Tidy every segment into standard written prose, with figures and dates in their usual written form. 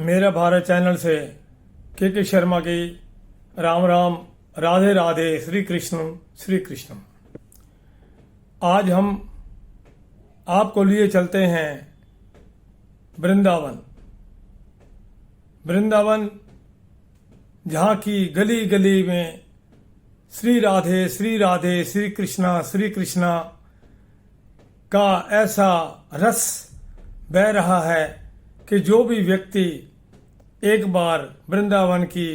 मेरा भारत चैनल से के शर्मा की राम राम, राधे राधे, श्री कृष्ण श्री कृष्ण। आज हम आपको लिए चलते हैं वृंदावन। वृंदावन जहाँ की गली गली में श्री राधे श्री कृष्णा का ऐसा रस बह रहा है कि जो भी व्यक्ति एक बार वृंदावन की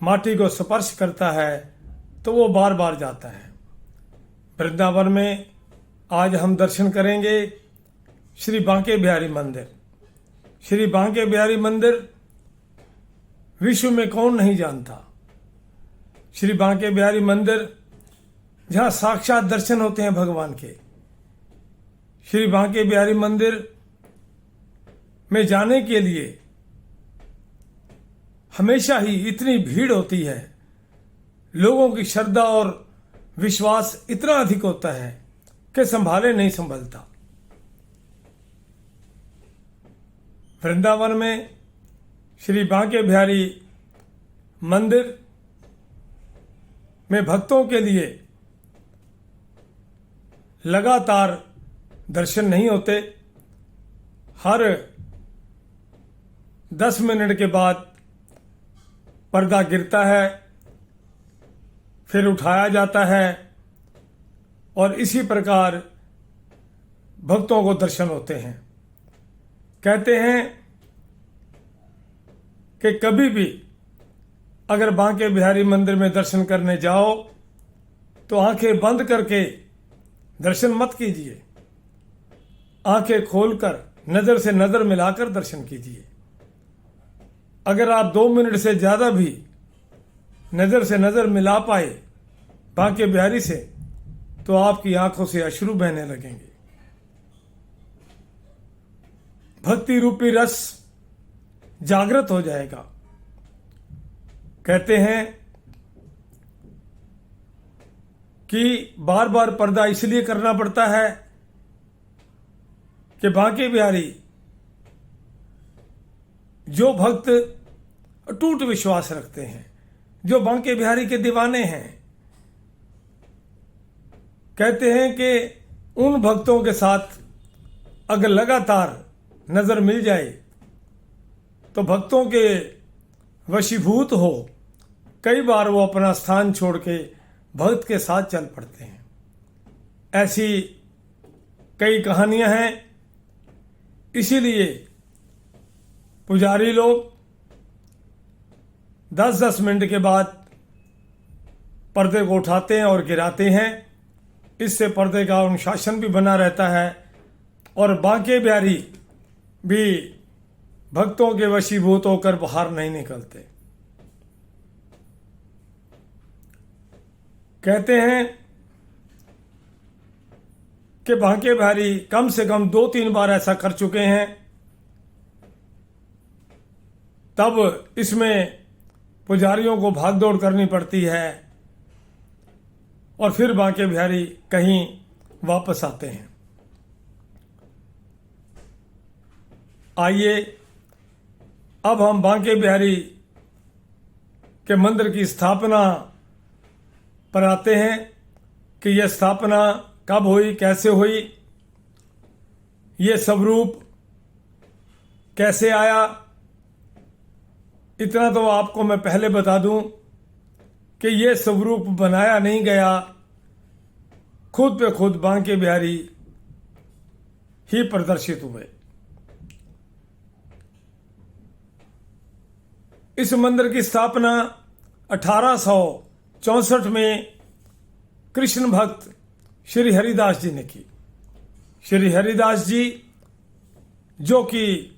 माटी को स्पर्श करता है तो वो बार बार जाता है। वृंदावन में आज हम दर्शन करेंगे श्री बांके बिहारी मंदिर। श्री बांके बिहारी मंदिर विश्व में कौन नहीं जानता। श्री बांके बिहारी मंदिर जहाँ साक्षात दर्शन होते हैं भगवान के। श्री बांके बिहारी मंदिर में जाने के लिए हमेशा ही इतनी भीड़ होती है, लोगों की श्रद्धा और विश्वास इतना अधिक होता है कि संभाले नहीं संभलता। वृंदावन में श्री बांके बिहारी मंदिर में भक्तों के लिए लगातार दर्शन नहीं होते। हर 10 मिनट के बाद पर्दा गिरता है, फिर उठाया जाता है और इसी प्रकार भक्तों को दर्शन होते हैं। कहते हैं कि कभी भी अगर बांके बिहारी मंदिर में दर्शन करने जाओ तो आंखें बंद करके दर्शन मत कीजिए, आंखें खोलकर नजर से नजर मिलाकर दर्शन कीजिए। अगर आप 2 मिनट से ज्यादा भी नजर से नजर मिला पाए बांके बिहारी से तो आपकी आंखों से अश्रु बहने लगेंगे। भक्ति रूपी रस जागृत हो जाएगा। कहते हैं कि बार बार पर्दा इसलिए करना पड़ता है कि बांके बिहारी जो भक्त अटूट विश्वास रखते हैं, जो बांके बिहारी के दीवाने हैं, कहते हैं कि उन भक्तों के साथ अगर लगातार नजर मिल जाए तो भक्तों के वशीभूत हो कई बार वो अपना स्थान छोड़ के भक्त के साथ चल पड़ते हैं। ऐसी कई कहानियां हैं। इसीलिए पुजारी लोग 10-10 मिनट के बाद पर्दे को उठाते हैं और गिराते हैं। इससे पर्दे का अनुशासन भी बना रहता है और बांके बिहारी भी भक्तों के वशीभूत होकर बाहर नहीं निकलते। कहते हैं कि बांके बिहारी कम से कम 2-3 बार ऐसा कर चुके हैं। तब इसमें पुजारियों को भागदौड़ करनी पड़ती है और फिर बांके बिहारी कहीं वापस आते हैं। आइए अब हम बांके बिहारी के मंदिर की स्थापना पर आते हैं कि यह स्थापना कब हुई, कैसे हुई, ये स्वरूप कैसे आया। इतना तो आपको मैं पहले बता दूं कि ये स्वरूप बनाया नहीं गया, खुद पे खुद बांके बिहारी ही प्रदर्शित हुए। इस मंदिर की स्थापना 1864 में कृष्ण भक्त श्री हरिदास जी ने की। श्री हरिदास जी जो कि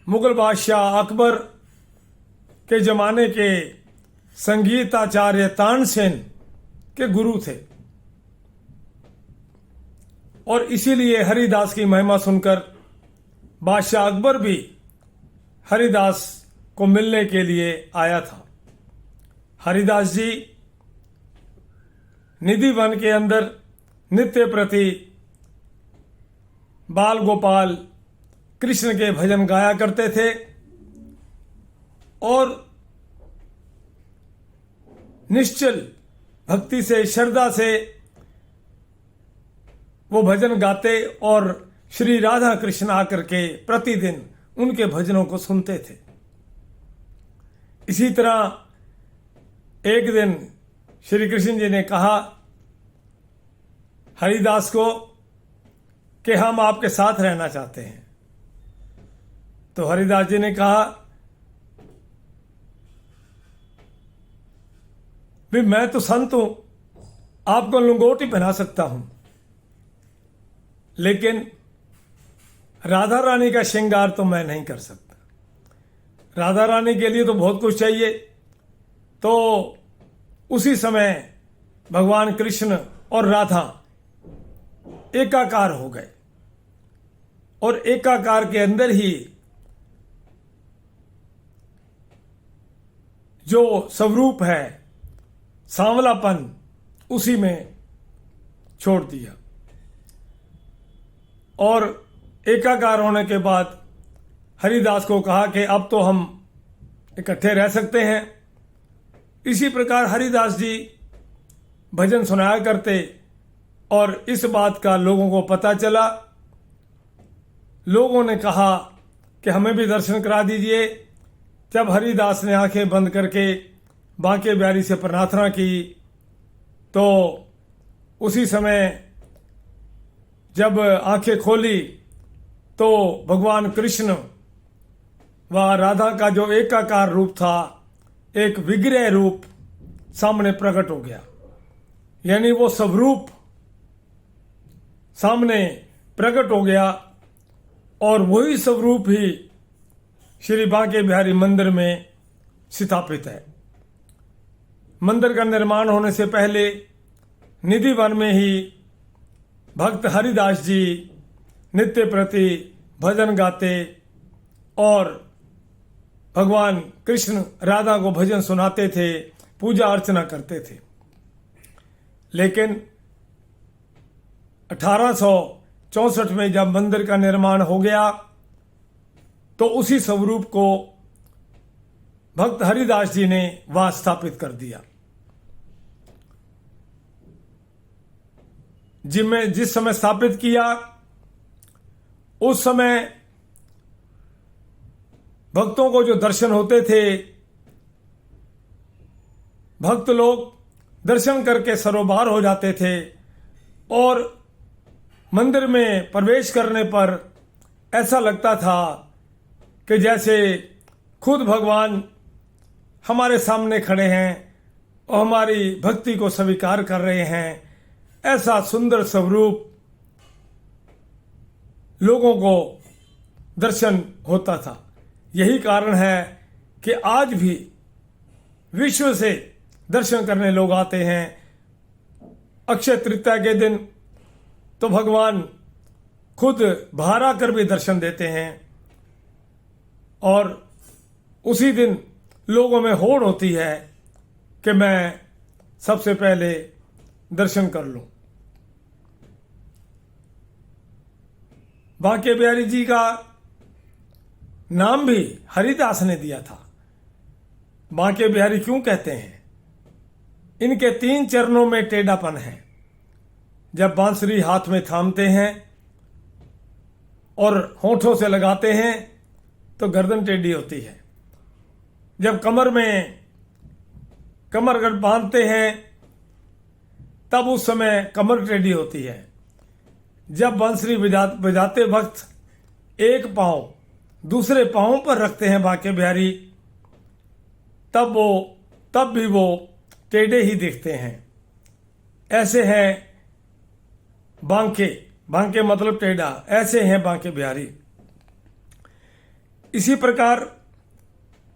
मुगल बादशाह अकबर के जमाने के संगीताचार्य तानसेन के गुरु थे और इसीलिए हरिदास की महिमा सुनकर बादशाह अकबर भी हरिदास को मिलने के लिए आया था। हरिदास जी निधि वन के अंदर नित्य प्रति बाल गोपाल कृष्ण के भजन गाया करते थे और निश्चल भक्ति से, श्रद्धा से वो भजन गाते और श्री राधा कृष्ण आकर के प्रतिदिन उनके भजनों को सुनते थे। इसी तरह एक दिन श्री कृष्ण जी ने कहा हरिदास को कि हम आपके साथ रहना चाहते हैं। तो हरिदास जी ने कहा भी मैं तो संत हूं, आपको लंगोटी पहना सकता हूं, लेकिन राधा रानी का श्रृंगार तो मैं नहीं कर सकता। राधा रानी के लिए तो बहुत कुछ चाहिए। तो उसी समय भगवान कृष्ण और राधा एकाकार हो गए और एकाकार के अंदर ही जो स्वरूप है सांवलापन उसी में छोड़ दिया। और एकाकार होने के बाद हरिदास को कहा कि अब तो हम इकट्ठे रह सकते हैं। इसी प्रकार हरिदास जी भजन सुनाया करते और इस बात का लोगों को पता चला। लोगों ने कहा कि हमें भी दर्शन करा दीजिए। जब हरिदास ने आंखें बंद करके बांके बिहारी से प्रार्थना की तो उसी समय जब आंखें खोली तो भगवान कृष्ण व राधा का जो एकाकार रूप था, एक विग्रह रूप सामने प्रकट हो गया। यानी वो स्वरूप सामने प्रकट हो गया और वही स्वरूप ही श्री बांके बिहारी मंदिर में स्थापित है। मंदिर का निर्माण होने से पहले निधि वन में ही भक्त हरिदास जी नित्य प्रति भजन गाते और भगवान कृष्ण राधा को भजन सुनाते थे, पूजा अर्चना करते थे। लेकिन 1864 में जब मंदिर का निर्माण हो गया तो उसी स्वरूप को भक्त हरिदास जी ने वहां स्थापित कर दिया। जिस समय स्थापित किया उस समय भक्तों को जो दर्शन होते थे, भक्त लोग दर्शन करके सरोबार हो जाते थे और मंदिर में प्रवेश करने पर ऐसा लगता था कि जैसे खुद भगवान हमारे सामने खड़े हैं और हमारी भक्ति को स्वीकार कर रहे हैं। ऐसा सुंदर स्वरूप लोगों को दर्शन होता था। यही कारण है कि आज भी विश्व से दर्शन करने लोग आते हैं। अक्षय तृतीया के दिन तो भगवान खुद बाहर आकर भी दर्शन देते हैं और उसी दिन लोगों में होड़ होती है कि मैं सबसे पहले दर्शन कर लूं। बांके बिहारी जी का नाम भी हरिदास ने दिया था। बांके बिहारी क्यों कहते हैं? इनके 3 चरणों में टेढ़ापन है। जब बांसुरी हाथ में थामते हैं और होठों से लगाते हैं तो गर्दन टेढ़ी होती है। जब कमर बांधते हैं तब उस समय कमर टेढ़ी होती है। जब बांसुरी बजाते वक्त एक पांव दूसरे पांव पर रखते हैं बांके बिहारी, तब भी वो टेढ़े ही दिखते हैं। ऐसे हैं बांके मतलब टेढ़ा, ऐसे हैं बांके बिहारी। इसी प्रकार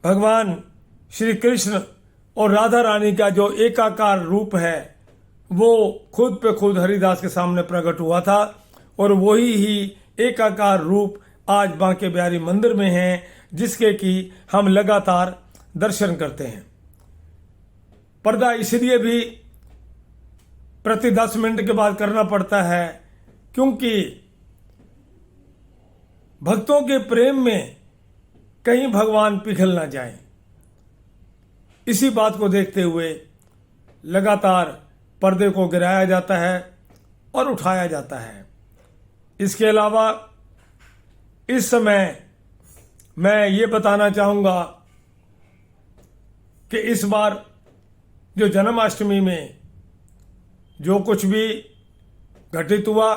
भगवान श्री कृष्ण और राधा रानी का जो एकाकार रूप है वो खुद पे खुद हरिदास के सामने प्रकट हुआ था और वही ही एकाकार रूप आज बांके बिहारी मंदिर में है, जिसके कि हम लगातार दर्शन करते हैं। पर्दा इसलिए भी प्रति 10 मिनट के बाद करना पड़ता है क्योंकि भक्तों के प्रेम में कहीं भगवान पिघल ना जाए, इसी बात को देखते हुए लगातार पर्दे को गिराया जाता है और उठाया जाता है। इसके अलावा इस समय मैं ये बताना चाहूँगा कि इस बार जो जन्माष्टमी में जो कुछ भी घटित हुआ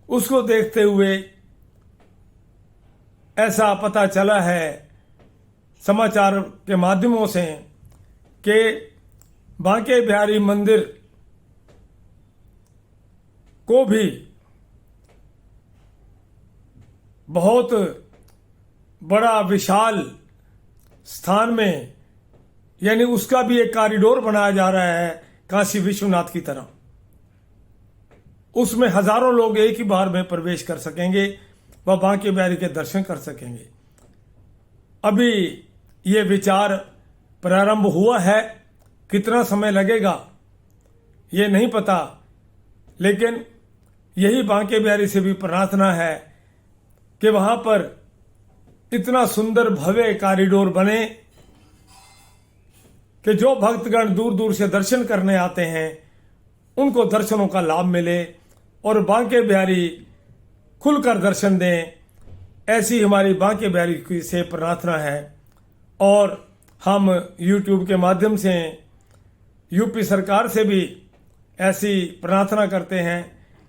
उसको देखते हुए ऐसा पता चला है समाचार के माध्यमों से कि बांके बिहारी मंदिर को भी बहुत बड़ा विशाल स्थान में, यानी उसका भी एक कॉरिडोर बनाया जा रहा है काशी विश्वनाथ की तरह। उसमें हजारों लोग एक ही बार में प्रवेश कर सकेंगे व बांके बिहारी के दर्शन कर सकेंगे। अभी ये विचार प्रारंभ हुआ है, कितना समय लगेगा ये नहीं पता, लेकिन यही बांके बिहारी से भी प्रार्थना है कि वहां पर इतना सुंदर भव्य कॉरिडोर बने कि जो भक्तगण दूर दूर से दर्शन करने आते हैं उनको दर्शनों का लाभ मिले और बांके बिहारी खुलकर दर्शन दें। ऐसी हमारी बांके बिहारी की से प्रार्थना है। और हम YouTube के माध्यम से यूपी सरकार से भी ऐसी प्रार्थना करते हैं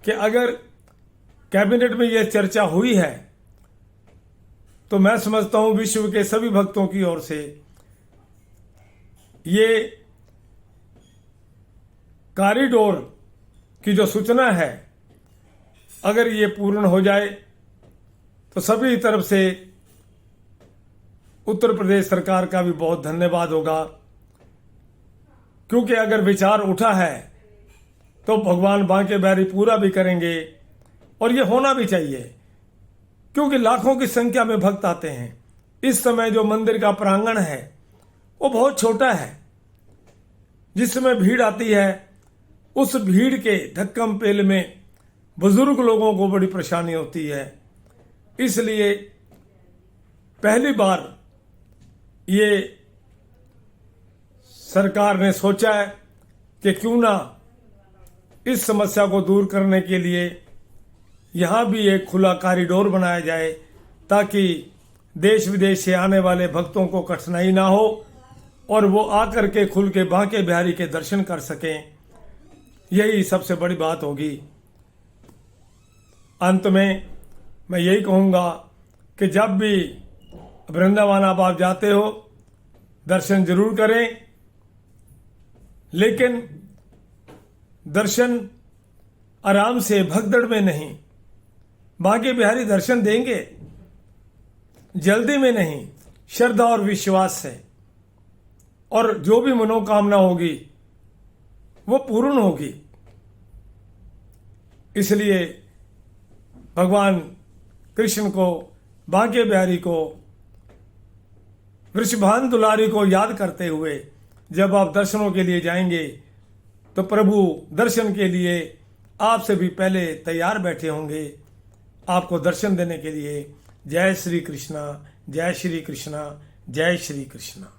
कि अगर कैबिनेट में यह चर्चा हुई है तो मैं समझता हूं विश्व के सभी भक्तों की ओर से ये कॉरिडोर की जो सूचना है, अगर ये पूर्ण हो जाए तो सभी तरफ से उत्तर प्रदेश सरकार का भी बहुत धन्यवाद होगा, क्योंकि अगर विचार उठा है तो भगवान बांके बिहारी पूरा भी करेंगे और ये होना भी चाहिए, क्योंकि लाखों की संख्या में भक्त आते हैं। इस समय जो मंदिर का प्रांगण है वो बहुत छोटा है, जिस समय भीड़ आती है उस भीड़ के धक्कम पेल में बुजुर्ग लोगों को बड़ी परेशानी होती है। इसलिए पहली बार ये सरकार ने सोचा है कि क्यों ना इस समस्या को दूर करने के लिए यहाँ भी एक खुला कॉरिडोर बनाया जाए, ताकि देश विदेश से आने वाले भक्तों को कठिनाई ना हो और वो आकर के खुल के बांके बिहारी के दर्शन कर सकें। यही सबसे बड़ी बात होगी। अंत में मैं यही कहूँगा कि जब भी वृंदावन आप जाते हो दर्शन जरूर करें, लेकिन दर्शन आराम से भगदड़ में नहीं। बांके बिहारी दर्शन देंगे, जल्दी में नहीं, श्रद्धा और विश्वास से, और जो भी मनोकामना होगी वो पूर्ण होगी। इसलिए भगवान कृष्ण को, बांके बिहारी को, वृषभान दुलारी को याद करते हुए जब आप दर्शनों के लिए जाएंगे तो प्रभु दर्शन के लिए आपसे भी पहले तैयार बैठे होंगे आपको दर्शन देने के लिए। जय श्री कृष्णा, जय श्री कृष्णा, जय श्री कृष्णा।